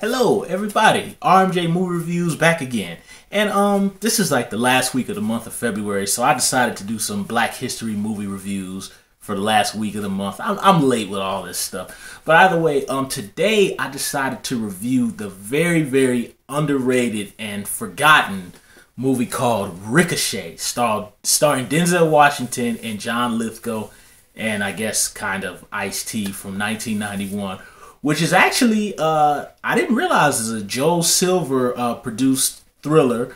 Hello everybody, RMJ Movie Reviews back again. And this is like the last week of the month of February, so I decided to do some Black History movie reviews for the last week of the month. I'm late with all this stuff. But either way, today I decided to review the very underrated and forgotten movie called Ricochet, starring Denzel Washington and John Lithgow, and I guess kind of Ice-T from 1991. Which is actually, I didn't realize, is a Joel Silver produced thriller.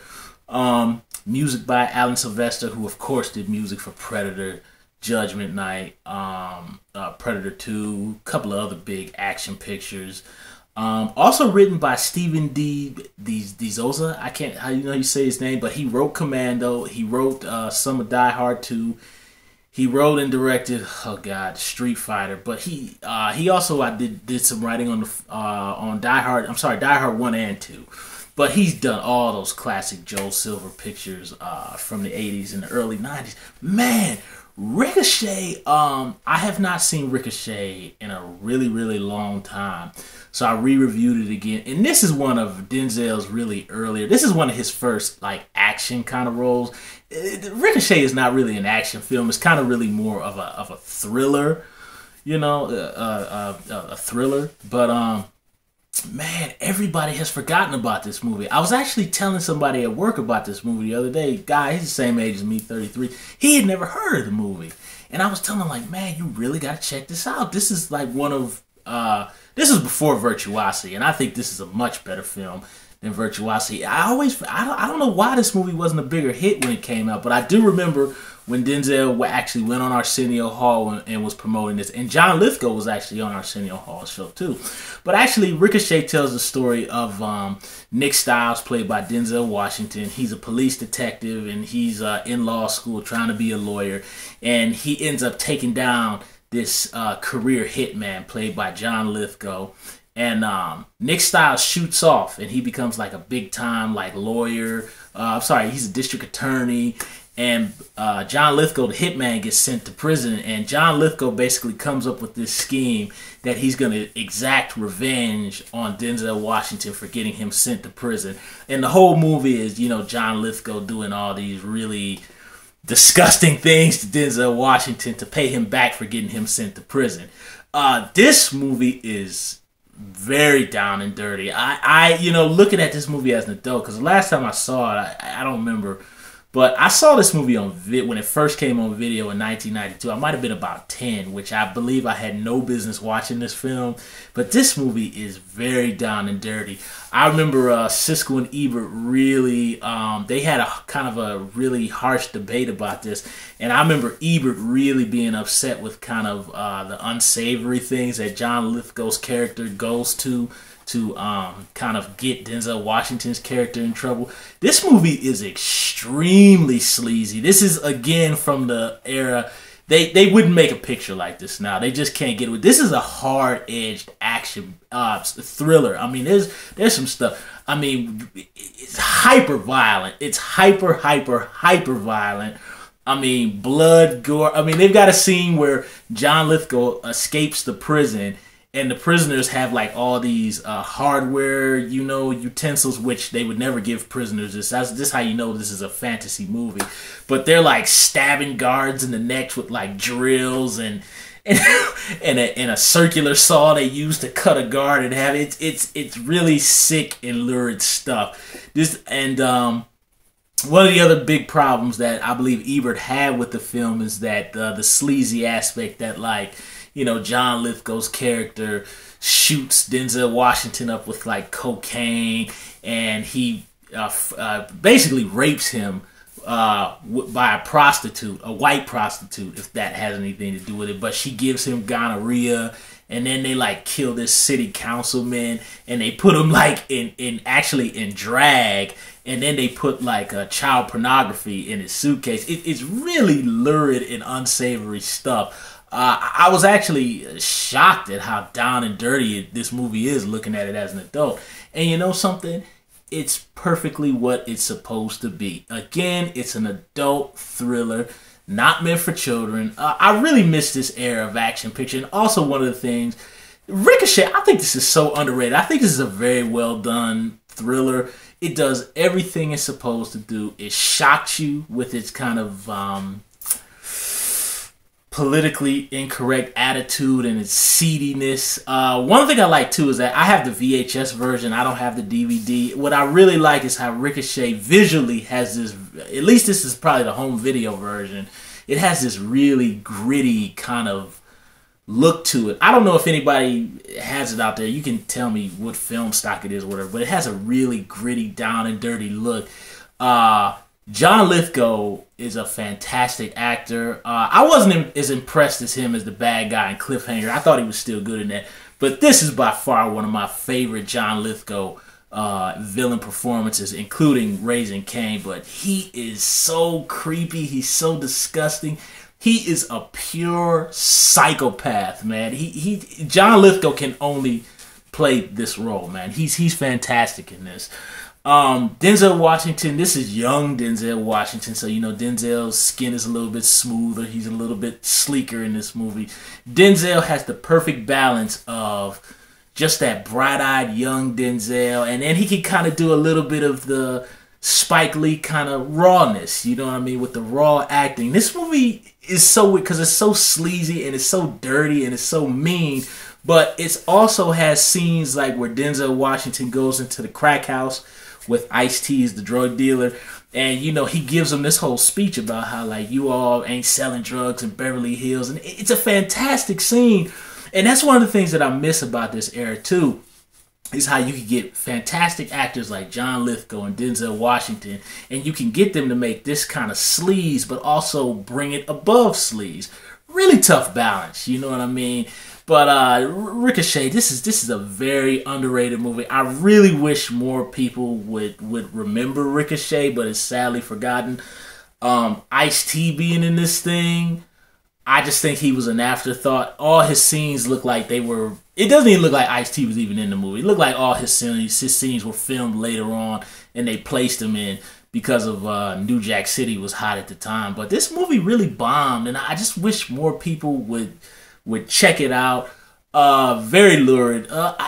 Music by Alan Silvestri, who of course did music for Predator, Judgment Night, Predator 2, a couple of other big action pictures. Also written by Stephen D. Zoza. I can't, how you say his name, but he wrote Commando. He wrote some of Die Hard 2. He wrote and directed, oh god, Street Fighter. But he also did some writing on Die Hard. I'm sorry, Die Hard 1 and 2. But he's done all those classic Joel Silver pictures from the 80s and the early 90s. Man, Ricochet. I have not seen Ricochet in a really long time. So I re-reviewed it again, and this is one of Denzel's really earlier. This is one of his first like action kind of roles. Ricochet is not really an action film. It's kind of really more of a thriller, a thriller. But man, everybody has forgotten about this movie. I was actually telling somebody at work about this movie the other day. Guy, he's the same age as me, 33. He had never heard of the movie, and I was telling him like, man, you really got to check this out. This is like one of this is before Virtuosity, and I think this is a much better film than Virtuosity. I don't know why this movie wasn't a bigger hit when it came out, but I do remember when Denzel actually went on Arsenio Hall and was promoting this, and John Lithgow was actually on Arsenio Hall's show too. But actually, Ricochet tells the story of Nick Stiles, played by Denzel Washington. He's a police detective, and he's in law school trying to be a lawyer, and he ends up taking down this career hitman played by John Lithgow. And Nick Stiles shoots off, and he becomes like a big time like lawyer. He's a district attorney. And John Lithgow, the hitman, gets sent to prison. And John Lithgow basically comes up with this scheme that he's going to exact revenge on Denzel Washington for getting him sent to prison. And the whole movie is, John Lithgow doing all these really disgusting things to Denzel Washington to pay him back for getting him sent to prison. This movie is very down and dirty. I looking at this movie as an adult, because the last time I saw it, I don't remember, but I saw this movie on when it first came on video in 1992. I might have been about 10, which I believe I had no business watching this film. But this movie is very down and dirty. I remember Siskel and Ebert really, they had a kind of a really harsh debate about this. And I remember Ebert really being upset with kind of the unsavory things that John Lithgow's character goes to kind of get Denzel Washington's character in trouble. This movie is extremely sleazy. This is, again, from the era. They wouldn't make a picture like this now. They just can't get it. This is a hard-edged action thriller. I mean, there's some stuff. I mean, it's hyper-violent. It's hyper violent. I mean, blood, gore. I mean, they've got a scene where John Lithgow escapes the prison, and the prisoners have like all these hardware, utensils, which they would never give prisoners. This is how you know this is a fantasy movie. But they're like stabbing guards in the necks with like drills and a circular saw they use to cut a guard and have it. It's really sick and lurid stuff. One of the other big problems that I believe Ebert had with the film is that the sleazy aspect that John Lithgow's character shoots Denzel Washington up with like cocaine, and he basically rapes him by a prostitute, a white prostitute, if that has anything to do with it. But she gives him gonorrhea, and then they like kill this city councilman, and they put him like in drag, and then they put like child pornography in his suitcase. It's really lurid and unsavory stuff. I was actually shocked at how down and dirty this movie is looking at it as an adult. And you know something? It's perfectly what it's supposed to be. Again, it's an adult thriller, not meant for children. I really miss this era of action picture. And also one of the things, Ricochet, I think this is so underrated. I think this is a very well done thriller. It does everything it's supposed to do. It shocks you with its kind of politically incorrect attitude and its seediness. One thing I like too is that I have the VHS version. I don't have the DVD. What I really like is how Ricochet visually has this, at least this is probably the home video version. It has this really gritty kind of look to it. I don't know if anybody has it out there. You can tell me what film stock it is or whatever, but it has a really gritty, down and dirty look. John Lithgow is a fantastic actor. I wasn't as impressed as him as the bad guy in Cliffhanger. I thought he was still good in that. But this is by far one of my favorite John Lithgow villain performances, including Raising Cain. But he is so creepy. He's so disgusting. He is a pure psychopath, man. John Lithgow can only play this role, man. He's fantastic in this. Denzel Washington, this is young Denzel Washington, so you know Denzel's skin is a little bit smoother. He's a little bit sleeker in this movie. Denzel has the perfect balance of just that bright-eyed young Denzel, and then he can kind of do a little bit of the Spike Lee kind of rawness, you know what I mean, with the raw acting. This movie is so weird because it's so sleazy and it's so dirty and it's so mean, but it also has scenes like where Denzel Washington goes into the crack house with Ice-T as the drug dealer, and you know he gives him this whole speech about how like you all ain't selling drugs in Beverly Hills, and it's a fantastic scene. And that's one of the things that I miss about this era too, is how you can get fantastic actors like John Lithgow and Denzel Washington, and you can get them to make this kind of sleaze but also bring it above sleaze. Really tough balance, you know what I mean? But Ricochet, this is a very underrated movie. I really wish more people would remember Ricochet, but it's sadly forgotten. Ice-T being in this thing, I just think he was an afterthought. All his scenes look like they were... It doesn't even look like Ice-T was even in the movie. It looked like all his scenes were filmed later on, and they placed him in because of New Jack City was hot at the time. But this movie really bombed, and I just wish more people would check it out. Very lurid.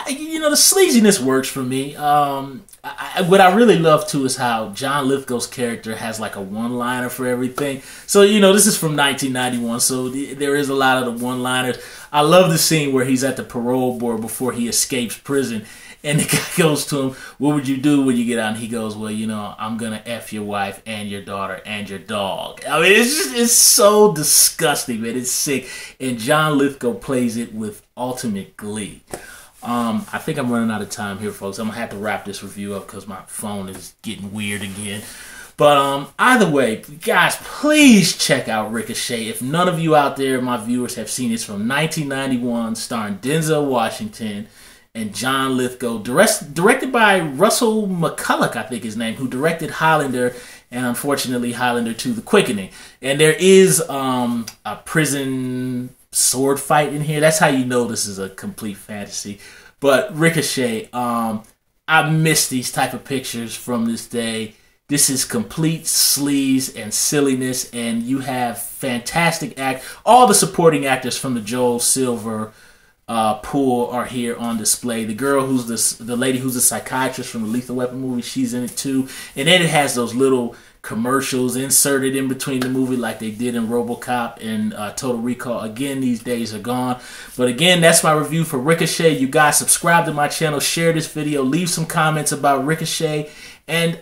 You know, the sleaziness works for me. What I really love too is how John Lithgow's character has like a one-liner for everything. So you know, this is from 1991, so there is a lot of the one-liners. I love the scene where he's at the parole board before he escapes prison, and the guy goes to him, "What would you do when you get out?" And he goes, "Well, you know, I'm gonna F your wife and your daughter and your dog." I mean, it's so disgusting, man. It's sick. And John Lithgow plays it with ultimate glee. I think I'm running out of time here, folks. I'm gonna have to wrap this review up because my phone is getting weird again. But either way, guys, please check out Ricochet. If none of you out there, my viewers, have seen it, it's from 1991, starring Denzel Washington and John Lithgow, directed by Russell McCulloch, I think his name, who directed Highlander and unfortunately Highlander 2: The Quickening. And there is a prison sword fight in here. That's how you know this is a complete fantasy. But Ricochet, I miss these type of pictures from this day. This is complete sleaze and silliness, and you have fantastic all the supporting actors from the Joel Silver pool are here on display. The girl who's the lady who's the psychiatrist from the Lethal Weapon movie, she's in it too. And then it has those little commercials inserted in between the movie like they did in RoboCop and Total Recall. Again, these days are gone. But again, that's my review for Ricochet. You guys subscribe to my channel, share this video, leave some comments about Ricochet, and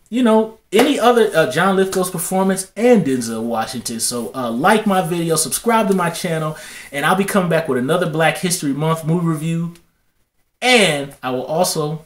you know, any other John Lithgow's performance and Denzel Washington. So like my video, subscribe to my channel, and I'll be coming back with another Black History Month movie review. And I will also